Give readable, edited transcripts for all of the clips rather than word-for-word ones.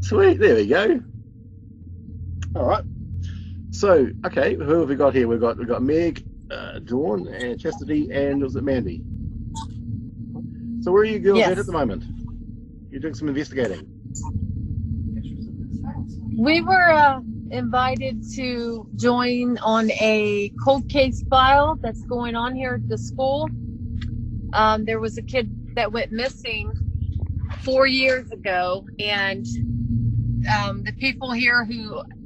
Sweet, there we go. All right. So, okay, who have we got here? We've got Meg, Dawn, and Chastity, and was it Mandy? So where are you girls at the moment? You're doing some investigating. We were invited to join on a cold case file that's going on here at the school. There was a kid that went missing 4 years ago, and the people here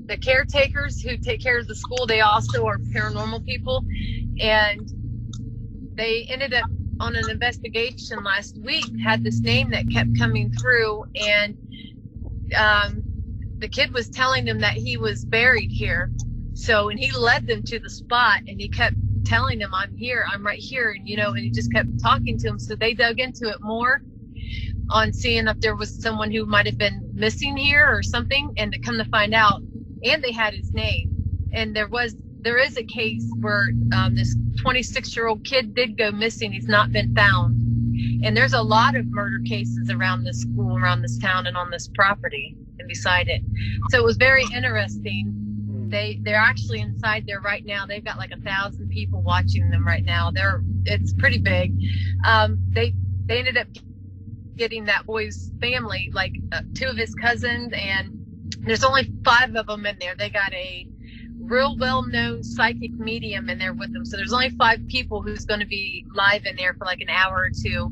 the caretakers who take care of the school, they also are paranormal people, and they ended up on an investigation last week, had this name that kept coming through, and the kid was telling them that he was buried here. So, and he led them to the spot, and he kept telling them, I'm here, I'm right here, and and he just kept talking to them. So they dug into it more on seeing if there was someone who might have been missing here or something, and to come to find out, and they had his name. And there is a case where this 26-year-old kid did go missing. He's not been found. And there's a lot of murder cases around this school, around this town, and on this property and beside it. So it was very interesting. They're actually inside there right now. They've got like 1,000 people watching them right now. It's pretty big. They ended up getting that boy's family, like 2 of his cousins, and there's only 5 of them in there. They got a real well-known psychic medium in there with them. So there's only 5 people who's going to be live in there for like an hour or 2.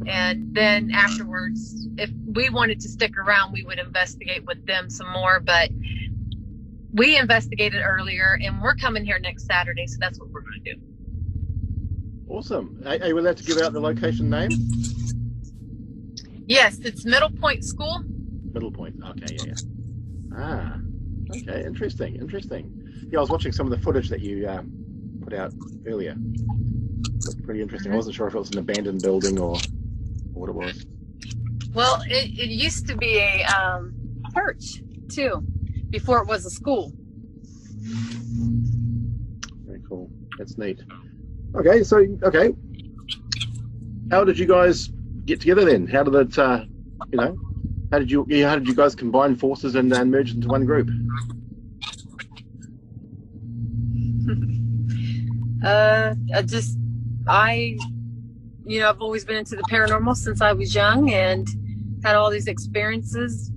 And then afterwards, if we wanted to stick around, we would investigate with them some more. But we investigated earlier, and we're coming here next Saturday, so that's what we're going to do. Awesome. Are you allowed to give out the location name? Yes, it's Middle Point School. Middle Point. Okay, yeah. Ah, okay. Interesting. Yeah, I was watching some of the footage that you put out earlier. Looked pretty interesting. I wasn't sure if it was an abandoned building or what it was. Well, it used to be a church too, before it was a school. Very cool. That's neat. Okay, so how did you guys get together then? How did it, how did you guys combine forces and merge into one group? I've always been into the paranormal since I was young, and had all these experiences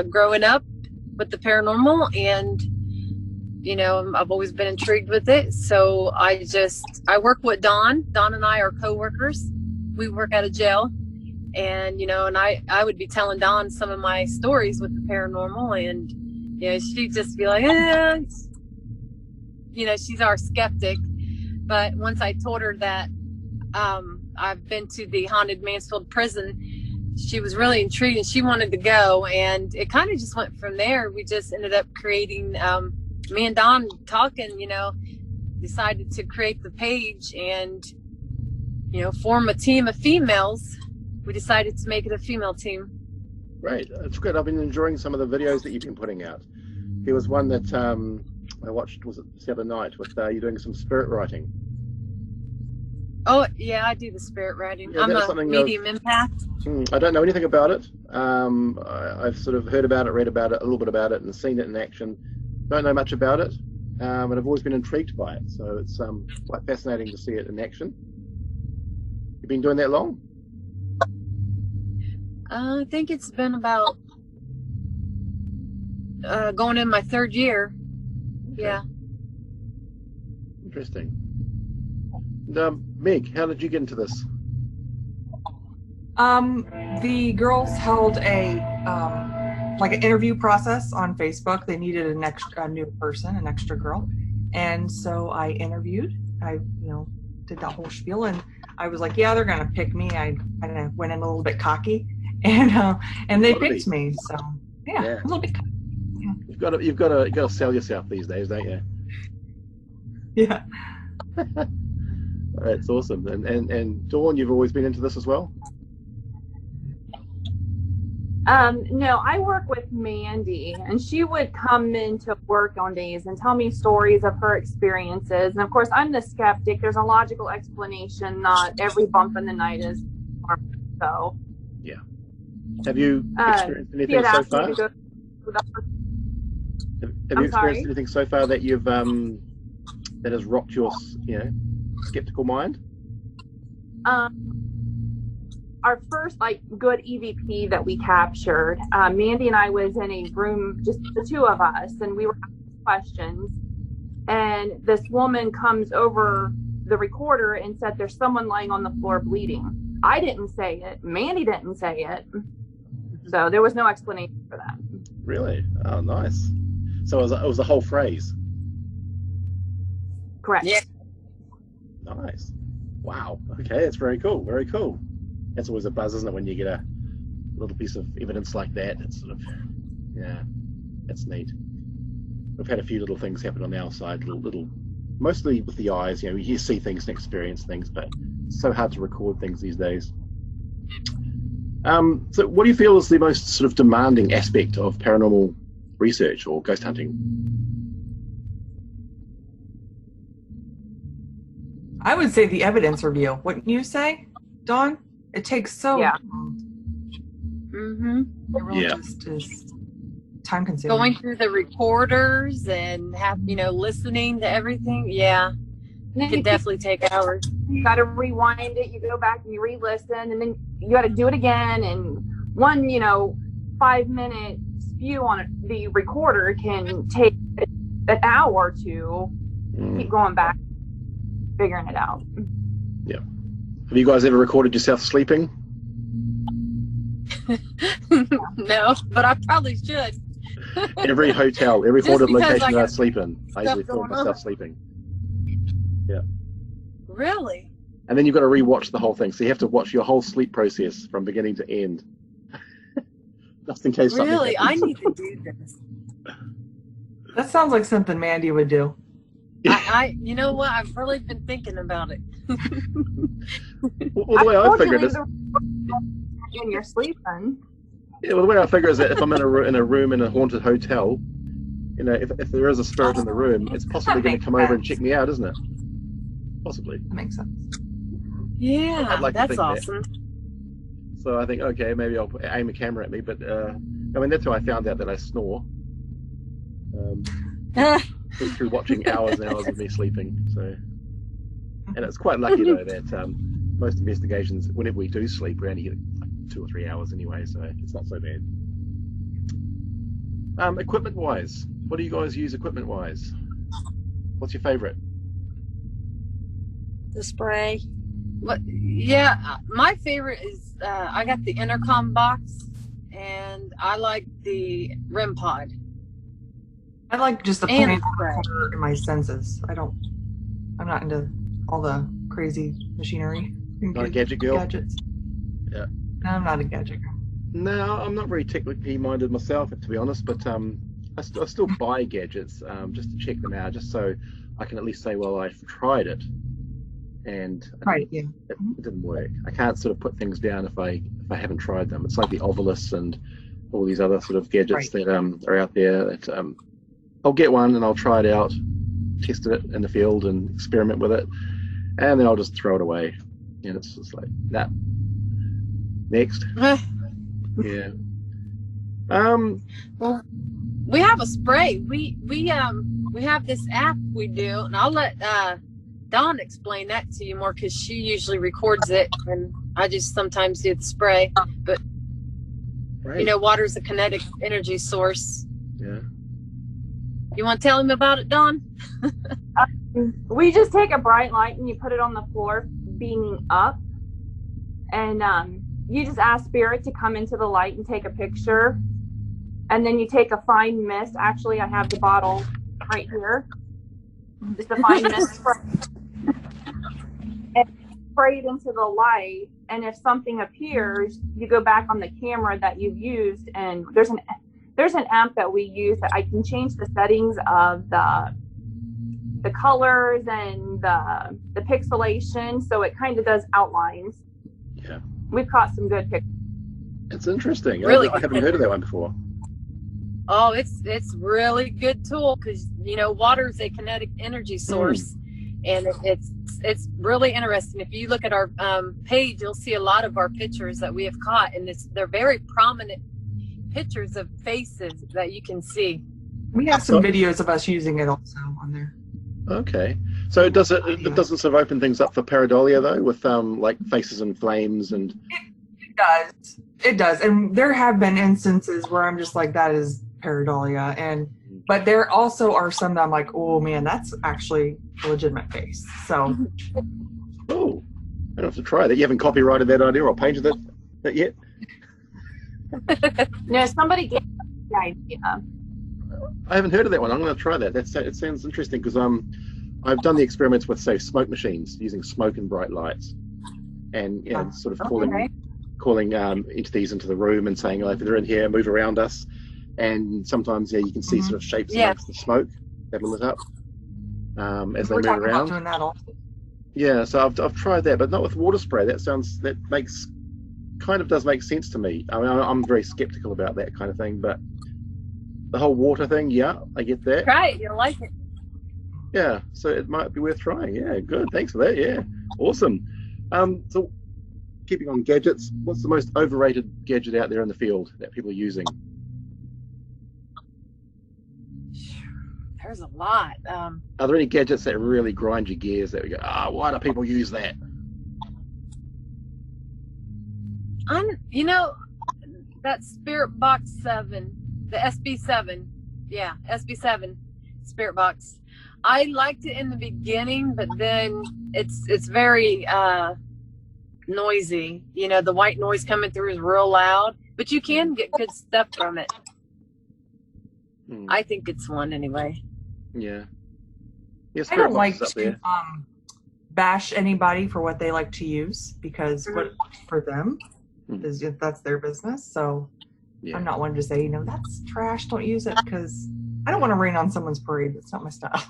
growing up with the paranormal, and I've always been intrigued with it. So I work with Dawn. Dawn and I are co-workers. We work out of jail, and and I would be telling Dawn some of my stories with the paranormal, and she'd just be like, she's our skeptic. But once I told her that I've been to the haunted Mansfield prison, she was really intrigued and she wanted to go, and it kind of just went from there. We just ended up creating, me and Dawn talking, decided to create the page and form a team of females. We decided to make it a female team. Right, that's good. I've been enjoying some of the videos that you've been putting out. There was one that I watched, was it the other night, with you doing some spirit writing. Oh yeah, I do the spirit writing. Yeah, I'm a medium empath. I don't know anything about it. I've sort of heard about it, read about it, a little bit about it, and seen it in action. Don't know much about it, but I've always been intrigued by it. So it's quite fascinating to see it in action. You've been doing that long? I think it's been about going in my 3rd year. Okay. Yeah. Interesting. Meg, how did you get into this? The girls held an interview process on Facebook. They needed a new person, an extra girl, and so I interviewed. I did that whole spiel, and I was like, yeah, they're gonna pick me. I kind of went in a little bit cocky, and they picked me. So Yeah. a little bit. You've got to sell yourself these days, don't you? Yeah. That's awesome. And Dawn, you've always been into this as well? No, I work with Mandy, and she would come into work on days and tell me stories of her experiences. And of course, I'm the skeptic. There's a logical explanation. Not every bump in the night is normal. So, yeah. Have you experienced anything so far? Have you experienced anything so far that you've that has rocked your skeptical mind? Our first good EVP that we captured, Mandy and I was in a room, just the two of us, and we were asking questions, and this woman comes over the recorder and said there's someone lying on the floor bleeding. I didn't say it, Mandy didn't say it, so there was no explanation for that. Really? Oh, nice. So it was a whole phrase. Correct. Yeah. Nice. Wow. Okay, that's very cool. Very cool. That's always a buzz, isn't it, when you get a little piece of evidence like that? It's sort of, yeah, that's neat. We've had a few little things happen on our side, little mostly with the eyes. You see things and experience things, but it's so hard to record things these days. So what do you feel is the most sort of demanding aspect of paranormal research or ghost hunting? I would say the evidence review. Wouldn't you say, Dawn? It takes so long. Mm-hmm. It really just is time consuming. Going through the recorders and listening to everything. Yeah. It could definitely take hours. You got to rewind it. You go back and you re-listen, and then you got to do it again. And one, 5-minute spew on the recorder can take an hour to keep going back, figuring it out. Yeah. Have you guys ever recorded yourself sleeping? No, but I probably should. Every hotel, every haunted location I sleep in, I usually going film myself sleeping. Yeah. Really? And then you've got to re-watch the whole thing. So you have to watch your whole sleep process from beginning to end. Just in case something Really? I happens. need to do this. That sounds like something Mandy would do. You know what? I've really been thinking about it. Well, the way I figured it, when you're sleeping. yeah, well, the way I figure is that if I'm in a room in a haunted hotel, if there is a spirit in the room, it's possibly going to come over and check me out, isn't it? Possibly. That makes sense. Yeah, I'd like to that's think awesome. So I think, okay, maybe I'll aim a camera at me, but that's how I found out that I snore. Through watching hours and hours of me sleeping. So, and it's quite lucky though that most investigations, whenever we do sleep, we only get 2 or 3 hours anyway, so it's not so bad. Equipment wise, what do you guys use equipment wise? What's your favorite? The spray. What? Yeah, my favorite is I got the intercom box, and I like the REM pod. I like just the And plain in my senses. I'm not into all the crazy machinery. Not a gadget girl? Gadgets. Yeah. No, I'm not a gadget girl. No, I'm not very technically minded myself, to be honest, but I still buy gadgets just to check them out, just so I can at least say, well, I've tried it, and Right, yeah. it didn't work. I can't sort of put things down if I haven't tried them. It's like the Ovilus and all these other sort of gadgets that are out there that I'll get one and I'll try it out, test it in the field and experiment with it, and then I'll just throw it away. And it's just like, nah. Next. Yeah. Well, we have a spray. We have this app we do, and I'll let Dawn explain that to you more because she usually records it, and I just sometimes do the spray. But water's a kinetic energy source. Yeah. You want to tell him about it, Dawn? We just take a bright light and you put it on the floor, beaming up, and you just ask spirit to come into the light and take a picture, and then you take a fine mist. Actually, I have the bottle right here. Just a fine mist spray, and spray it into the light, and if something appears, you go back on the camera that you've used, and there's an app that we use that I can change the settings of the colors and the pixelation, so it kind of does outlines. Yeah, we've caught some good pictures. It's interesting. Really, I haven't heard of that one before. Oh, it's really good tool, because water is a kinetic energy source, and it's really interesting. If you look at our page, you'll see a lot of our pictures that we have caught, and they're very prominent pictures of faces that you can see. We have some videos of us using it also on there. Okay, so it doesn't sort of open things up for pareidolia though, with like faces and flames and. It does, and there have been instances where I'm just like, that is pareidolia, but there also are some that I'm like, oh man, that's actually a legitimate face. So, oh, I don't have to try that. You haven't copyrighted that idea or painted that yet? No, somebody gave us the idea. I haven't heard of that one. I'm going to try that. It sounds interesting, because I've done the experiments with, say, smoke machines, using smoke and bright lights, and sort of calling entities into the room and saying, oh, if they're in here, move around us. And sometimes, you can see sort of shapes amongst the smoke that are lit up as they move around. Doing that also. Yeah, so I've tried that, but not with water spray. That does make sense to me. I mean, I'm very skeptical about that kind of thing, but the whole water thing, I get that. Try it, you'll like it. Yeah, so it might be worth trying. Yeah, good. Thanks for that. Yeah, awesome. So, keeping on gadgets, what's the most overrated gadget out there in the field that people are using? There's a lot. Are there any gadgets that really grind your gears that we go, why do people use that? That Spirit Box 7, the SB7, SB7 Spirit Box. I liked it in the beginning, but then it's very noisy. The white noise coming through is real loud, but you can get good stuff from it. I think it's one anyway. Yeah. I don't like to bash anybody for what they like to use, because what works for them is that's their business. So I'm not one to say, that's trash, don't use it, because I don't want to rain on someone's parade. That's not my style.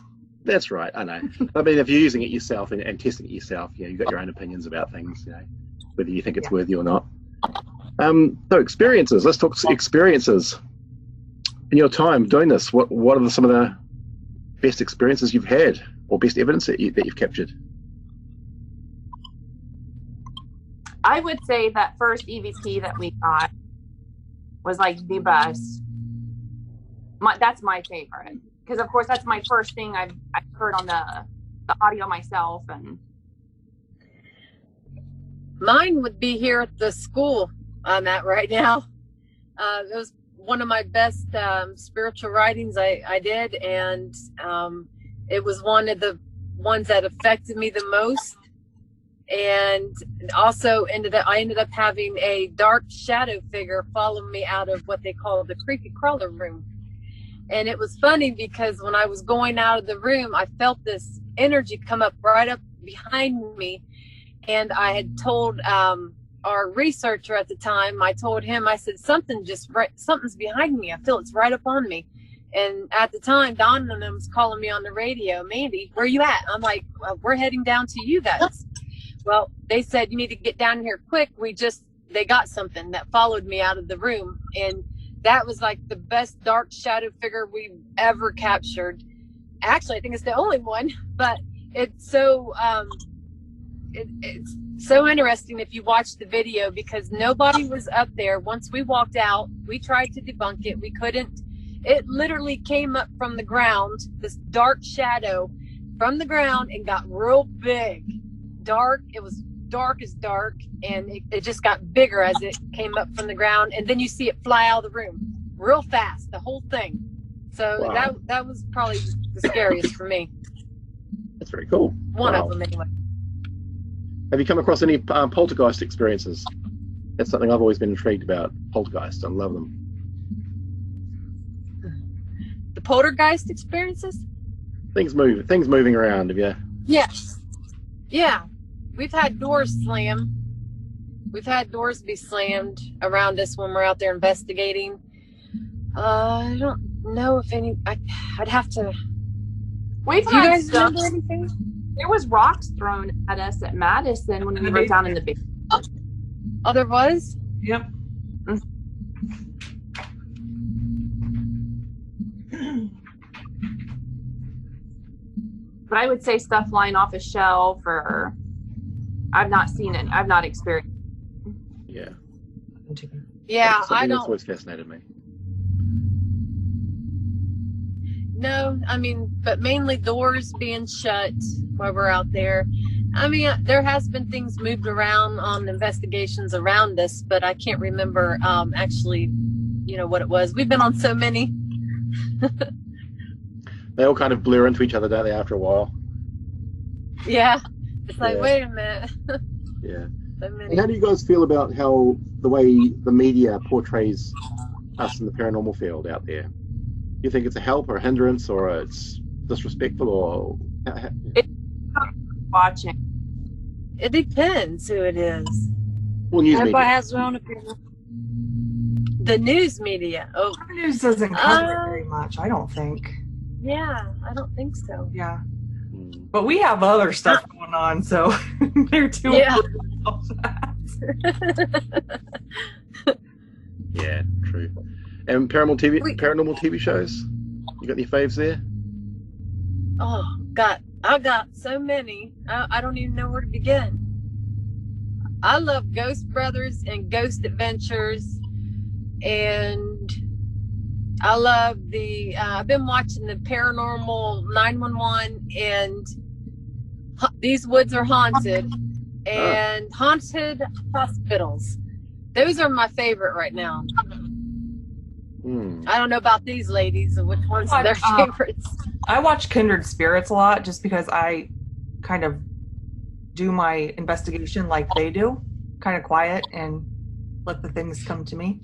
That's right, I know. I mean, if you're using it yourself and testing it yourself, you've got your own opinions about things, whether you think it's worthy or not. So experiences. Let's talk experiences. In your time doing this, what are some of the best experiences you've had, or best evidence that you've captured? I would say that first EVP that we got was like the best. That's my favorite, because of course that's my first thing I've heard on the audio myself. And mine would be here at the school I'm at right now. It was one of my best spiritual writings I did, and it was one of the ones that affected me the most. And also I ended up having a dark shadow figure follow me out of what they call the creepy crawler room. And it was funny, because when I was going out of the room, I felt this energy come up right up behind me. And I had told our researcher at the time, I told him, I said, something's behind me. I feel it's right up on me. And at the time, Don and them was calling me on the radio, Mandy, where you at? I'm like, well, we're heading down to you guys. Well, they said, you need to get down here quick. They got something that followed me out of the room. And that was like the best dark shadow figure we've ever captured. Actually, I think it's the only one, but it's so, it's so interesting if you watch the video, because nobody was up there. Once we walked out, we tried to debunk it. We couldn't. It literally came up from the ground, this dark shadow from the ground, and got real big. Dark. It was dark as dark, and it just got bigger as it came up from the ground, and then you see it fly out of the room real fast, the whole thing. So wow. that was probably the scariest for me. That's very cool. One of them anyway. Have you come across any poltergeist experiences? That's something I've always been intrigued about. Poltergeists, I love them. The poltergeist experiences? Things moving around, have you? Yes. Yeah. We've had doors slam. We've had doors be slammed around us when we're out there investigating. I don't know if any. I'd have to. We've Do you had guys stuff. remember anything? There was rocks thrown at us at Madison when we were down in the basement. Oh, there was? Yep. But I would say stuff flying off a shelf, or I've not seen it. I've not experienced it. Yeah. Yeah, That's I something that's don't. always fascinated me. No, I mean, but mainly doors being shut while we're out there. I mean, there has been things moved around on investigations around us, but I can't remember actually, what it was. We've been on so many. They all kind of blur into each other, don't they, after a while? Yeah. It's like, Yeah. wait a minute. Yeah. So many. And how do you guys feel about how the way the media portrays us in the paranormal field out there? You think it's a help or a hindrance, or it's disrespectful, or Watching. It depends who it is. well, news Everybody media? has their own opinion. The news media. Oh, Our news doesn't cover it very much, I don't think. yeah. I don't think so. Yeah. Mm. But we have other stuff going on, so they're too. Yeah. Yeah, true. And paranormal TV shows? You got any faves there? Oh, I got so many. I don't even know where to begin. I love Ghost Brothers and Ghost Adventures, and I love I've been watching the Paranormal 911 and These Woods Are Haunted and Haunted Hospitals. Those are my favorite right now. I don't know about these ladies and which ones are their favorites. I watch Kindred Spirits a lot just because I kind of do my investigation like they do, kind of quiet and let the things come to me.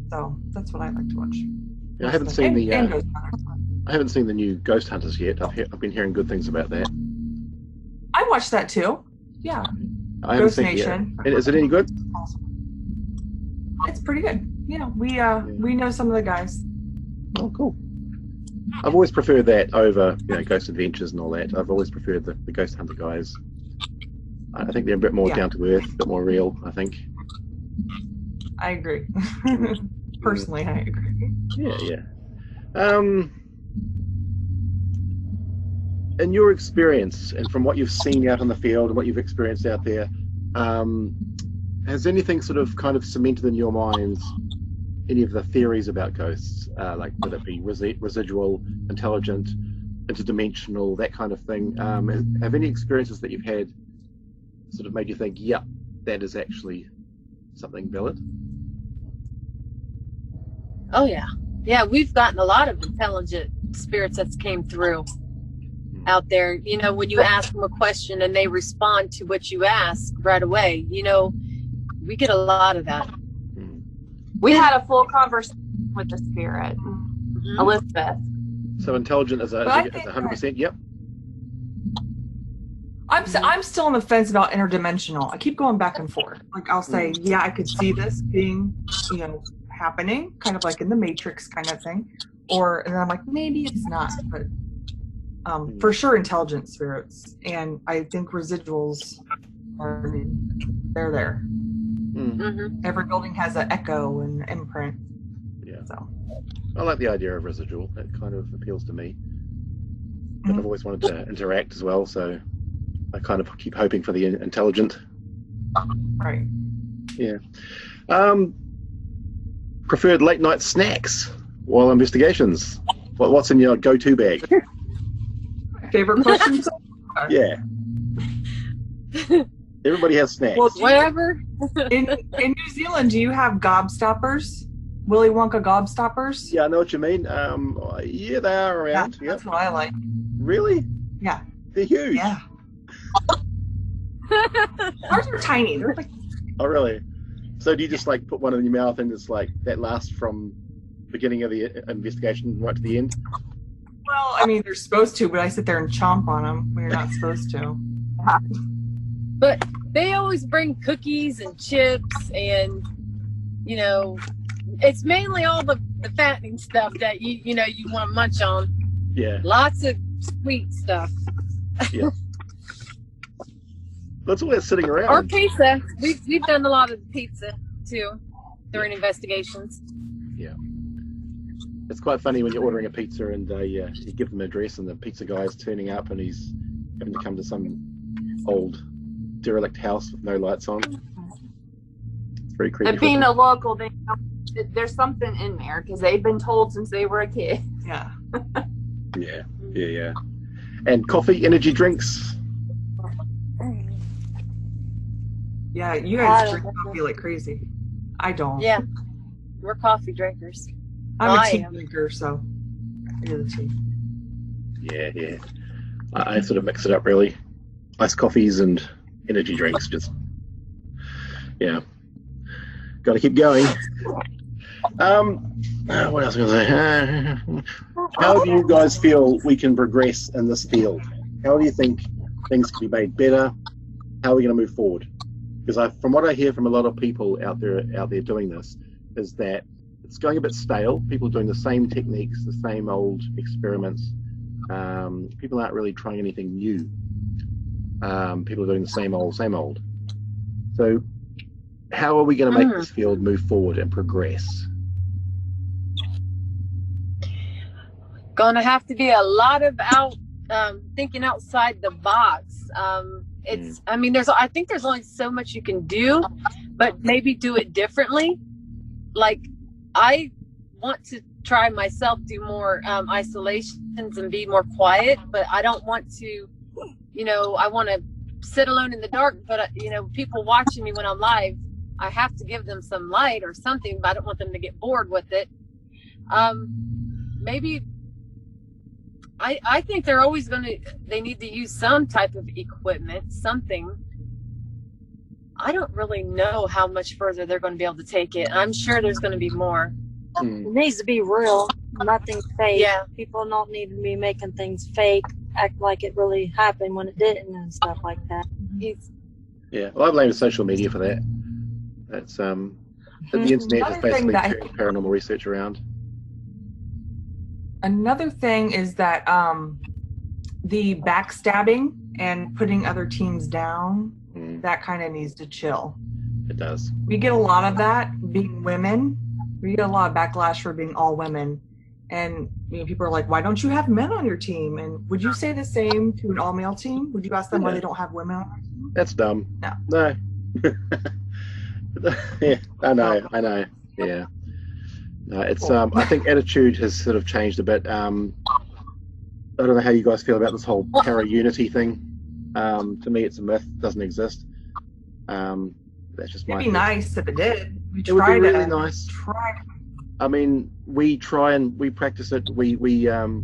So that's what I like to watch. Yeah, I haven't seen the new Ghost Hunters yet. I've been hearing good things about that. I watched that too. Yeah. I haven't Ghost seen Nation. it yet. Is it any good? It's pretty good. Yeah, we know some of the guys. Oh, cool. I've always preferred that over, Ghost Adventures and all that. I've always preferred the Ghost Hunter guys. I think they're a bit more down to earth, a bit more real, I think. I agree. Personally, I agree. Yeah. In your experience, and from what you've seen out in the field and what you've experienced out there, has anything sort of kind of cemented in your minds any of the theories about ghosts, like whether it be residual, intelligent, interdimensional, that kind of thing? Have any experiences that you've had sort of made you think, yep, that is actually something valid? Oh, yeah. Yeah, we've gotten a lot of intelligent spirits that came through out there. When you ask them a question and they respond to what you ask right away, we get a lot of that. We had a full conversation with the spirit, Elizabeth. So intelligent is 100%, yep. I'm still on the fence about interdimensional. I keep going back and forth. Like I'll say, yeah, I could see this being, happening, kind of like in the Matrix kind of thing, and then I'm like, maybe it's not, but for sure intelligent spirits, and I think residuals they're there. Every building has an echo and imprint. Yeah. So I like the idea of residual. That kind of appeals to me. But I've always wanted to interact as well, so I kind of keep hoping for the intelligent. Right. Yeah. Preferred late night snacks while investigations. What's in your go-to bag? Favorite question? Yeah. Everybody has snacks. Well, Whatever. in New Zealand, do you have gobstoppers? Willy Wonka gobstoppers? Yeah, I know what you mean. Yeah, they are around. Yeah, that's what I like. Really? Yeah. They're huge. Yeah. Ours are tiny. They're like. Oh, really? So do you just like put one in your mouth and it's like that lasts from beginning of the investigation right to the end? Well, I mean, they're supposed to, but I sit there and chomp on them when you're not supposed to. But they always bring cookies and chips, and you know, it's mainly all the fattening stuff that you know you want to munch on. Yeah. Lots of sweet stuff. Yeah. That's all that's sitting around. Or pizza. We've done a lot of pizza too during investigations. Yeah. It's quite funny when you're ordering a pizza and you give them an address and the pizza guy is turning up and he's having to come to some old derelict house with no lights on. It's very creepy. And being a local, they know there's something in there because they've been told since they were a kid. Yeah. Yeah. And coffee, energy drinks. Yeah, you guys drink coffee like crazy. I don't. Yeah, we're coffee drinkers. I'm a tea drinker, so I do the tea. Yeah. I sort of mix it up really. Iced coffees and energy drinks, just got to keep going. What else was I gonna say? How do you guys feel we can progress in this field? How do you think things can be made better? How are we going to move forward? Because from what I hear from a lot of people out there doing this, is that it's going a bit stale. People are doing the same techniques, the same old experiments. People aren't really trying anything new. People are doing the same old. So how are we going to make this field move forward and progress? Gonna have to be a lot of thinking outside the box. I mean, I think there's only so much you can do, but maybe do it differently. Like, I want to try myself, do more isolations and be more quiet, but I don't want to, I want to sit alone in the dark, but people watching me when I'm live, I have to give them some light or something, but I don't want them to get bored with it. Maybe I think they're always they need to use some type of equipment, something. I don't really know how much further they're going to be able to take it. I'm sure there's going to be more. It needs to be real, nothing fake. Yeah. People don't need to be making things fake, act like it really happened when it didn't and stuff like that. Yeah, well, I blame social media for that. That's the internet is basically carrying paranormal research around. Another thing is that the backstabbing and putting other teams down, that kind of needs to chill. It does. We get a lot of that being women. We get a lot of backlash for being all women. And people are like, why don't you have men on your team? And would you say the same to an all-male team? Would you ask them why they don't have women on their team? That's dumb. No. Yeah, I know. Yeah. No, it's I think attitude has sort of changed a bit. I don't know how you guys feel about this whole para-unity thing. To me, it's a myth. It doesn't exist. That's just my. It'd be nice if it did. It would be really nice. I mean, we try and we practice it. We don't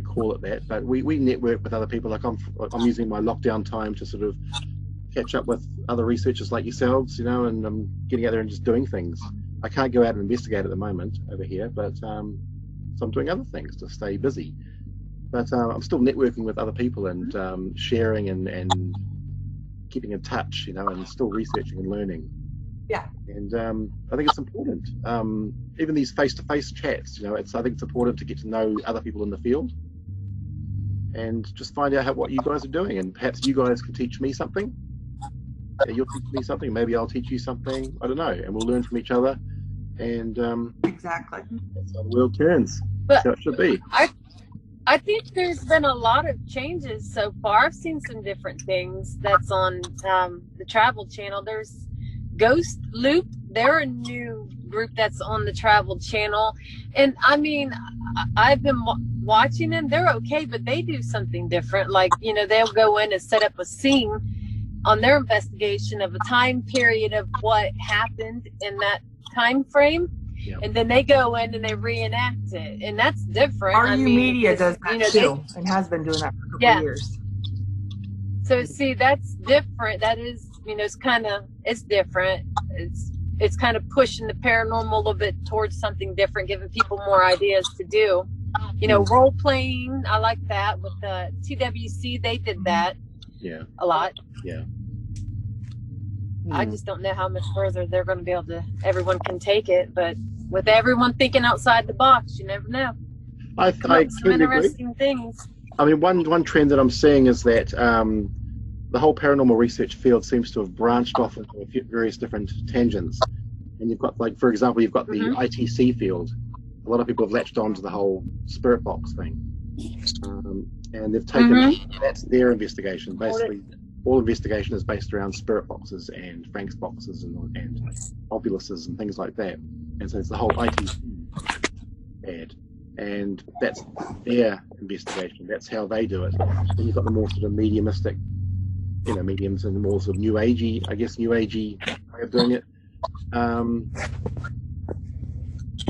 call it that, but we network with other people. Like I'm using my lockdown time to sort of catch up with other researchers like yourselves, and I'm getting out there and just doing things. I can't go out and investigate at the moment over here, but so I'm doing other things to stay busy. But I'm still networking with other people and sharing and keeping in touch, and still researching and learning. Yeah. And I think it's important. Even these face-to-face chats, I think it's important to get to know other people in the field and just find out what you guys are doing. And perhaps you guys can teach me something. You'll teach me something. Maybe I'll teach you something. I don't know. And we'll learn from each other. And exactly. That's how the world turns. But so it should be. I think there's been a lot of changes so far. I've seen some different things that's on the Travel Channel. There's Ghost Loop. They're a new group that's on the Travel Channel. And I mean, I've been watching them. They're okay, but they do something different. Like, they'll go in and set up a scene on their investigation of a time period of what happened in that time frame. Yep. And then they go in and they reenact it, and that's different. RU Media does that too, and has been doing that for a couple of years. So see, that's different. That is, it's different. It's kind of pushing the paranormal a little bit towards something different, giving people more ideas to do. Role playing. I like that with the TWC. They did that. Yeah. A lot. Yeah. I just don't know how much further they're going to be able to. Everyone can take it, but with everyone thinking outside the box, you never know. I some interesting things. I mean, one trend that I'm seeing is that the whole paranormal research field seems to have branched off into various different tangents. And you've got, like, for example, you've got the ITC field. A lot of people have latched on to the whole spirit box thing. And they've taken, that's their investigation. Basically, all investigation is based around spirit boxes and Frank's boxes and ovuluses and things like that. And so it's the whole ITC ad. And that's their investigation. That's how they do it. Then you've got the more sort of mediumistic, mediums and the more sort of new agey, way of doing it.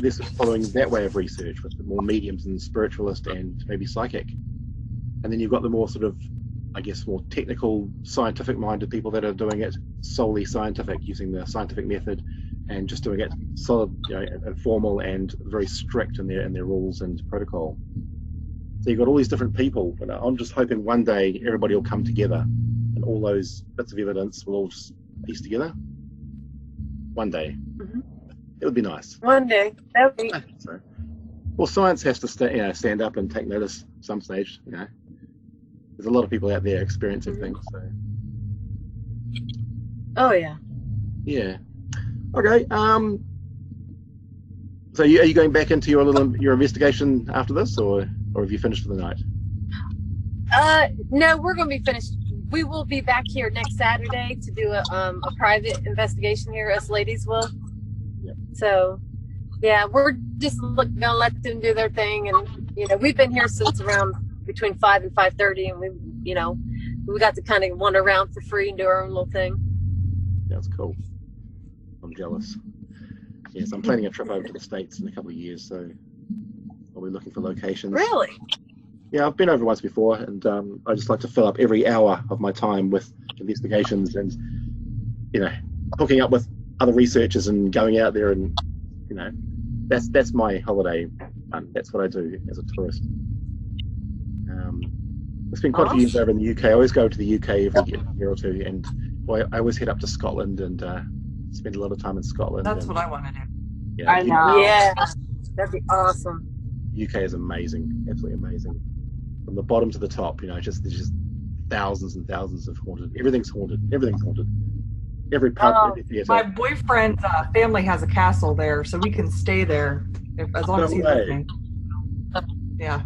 They're sort of following that way of research with the more mediums and spiritualist and maybe psychic. And then you've got the more sort of, I guess, more technical, scientific-minded people that are doing it solely scientific, using the scientific method and just doing it solid, and formal and very strict in their rules and protocol. So you've got all these different people, and I'm just hoping one day everybody will come together and all those bits of evidence will all just piece together. One day. It would be nice. One day. That would be. I think so. Well, science has to stand up and take notice at some stage. There's a lot of people out there experiencing things. So. Oh yeah. Yeah. Okay. So are you going back into your investigation after this, or have you finished for the night? No, we're going to be finished. We will be back here next Saturday to do a private investigation here. Us ladies will. Yep. So, yeah, we're just going to let them do their thing, and we've been here since around between 5 and 5:30, and we got to kind of wander around for free and do our own little thing. That's cool. I'm jealous. Yes, I'm planning a trip over to the States in a couple of years, so I'll be looking for locations. Really? Yeah, I've been over once before, and I just like to fill up every hour of my time with investigations and, hooking up with other researchers and going out there and, that's my holiday. That's what I do as a tourist. I spent quite a few years over in the UK. I always go to the UK every year or two, and I always head up to Scotland and spend a lot of time in Scotland. That's what I want to do. Yeah, I know. Yeah, that'd be awesome. UK is amazing, absolutely amazing. From the bottom to the top, there's just thousands and thousands of haunted. Everything's haunted. Every pub, every theatre. My boyfriend's family has a castle there, so we can stay there as long as he's with me. Yeah.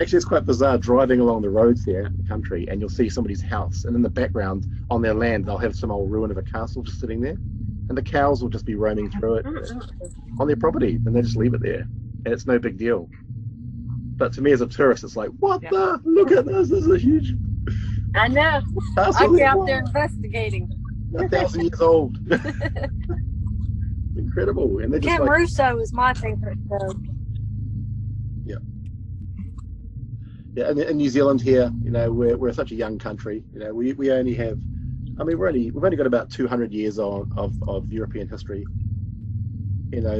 Actually, it's quite bizarre driving along the roads there in the country, and you'll see somebody's house, and in the background on their land they'll have some old ruin of a castle just sitting there, and the cows will just be roaming through it on their property, and they just leave it there, and it's no big deal. But to me as a tourist, it's like, what the? Look at this! This is huge. I know. I'd be out there investigating. 1,000 years old. Incredible. And they just Camp Russo is my favorite though. Yeah, and in New Zealand here, we're such a young country. We only have, we've only got about 200 years of European history.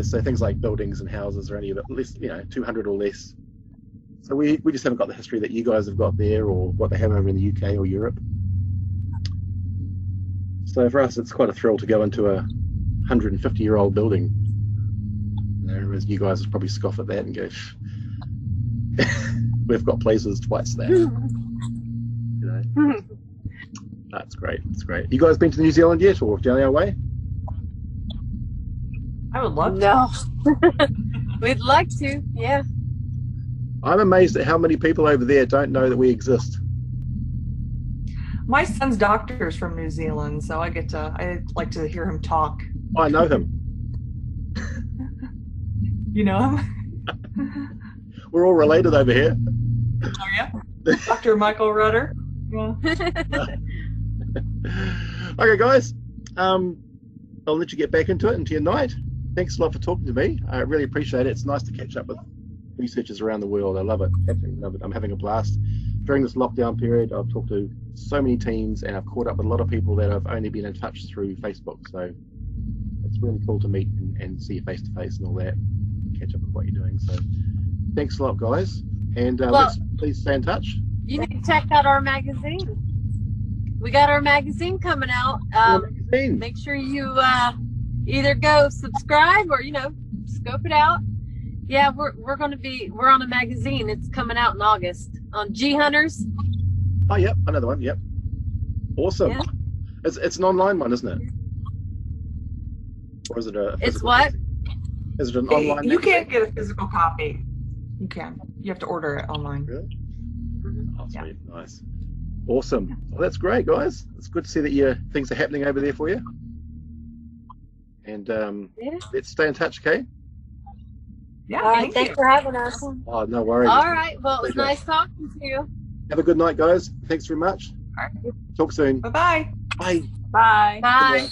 So things like buildings and houses are only a bit less, 200 or less. So we just haven't got the history that you guys have got there, or what they have over in the UK or Europe. So for us, it's quite a thrill to go into a 150-year-old building. Whereas you guys would probably scoff at that and go, we've got places twice that. That's great. That's great. You guys been to New Zealand yet, or down our way? I would love to. No. We'd like to, yeah. I'm amazed at how many people over there don't know that we exist. My son's doctor is from New Zealand, so I like to hear him talk. I know him. You know him? We're all related over here. Oh yeah? Dr. Michael Rudder? Yeah. Okay, guys. I'll let you get back into it, into your night. Thanks a lot for talking to me. I really appreciate it. It's nice to catch up with researchers around the world. I love it. Absolutely love it. I'm having a blast. During this lockdown period, I've talked to so many teams, and I've caught up with a lot of people that I've only been in touch through Facebook. So it's really cool to meet and see you face to face and all that. Catch up with what you're doing. So thanks a lot, guys. And let's please stay in touch. You need to check out our magazine. We got our magazine coming out. make sure you either go subscribe or scope it out. Yeah, we're on a magazine. It's coming out in August on G Hunters. Oh, yep, another one. Yep, awesome. Yeah. It's an online one, isn't it? Or is it a? It's what? Magazine? Is it an online? You can't get a physical copy. You can. You have to order it online. Really? Oh, sweet, nice, awesome. Well, that's great, guys. It's good to see that things are happening over there for you. And let's stay in touch, okay? Yeah. All right. Thanks for having us. Oh, no worries. All right. Well, it was nice talking to you. Have a good night, guys. Thanks very much. All right. Talk soon. Bye-bye. Bye. Bye. Bye.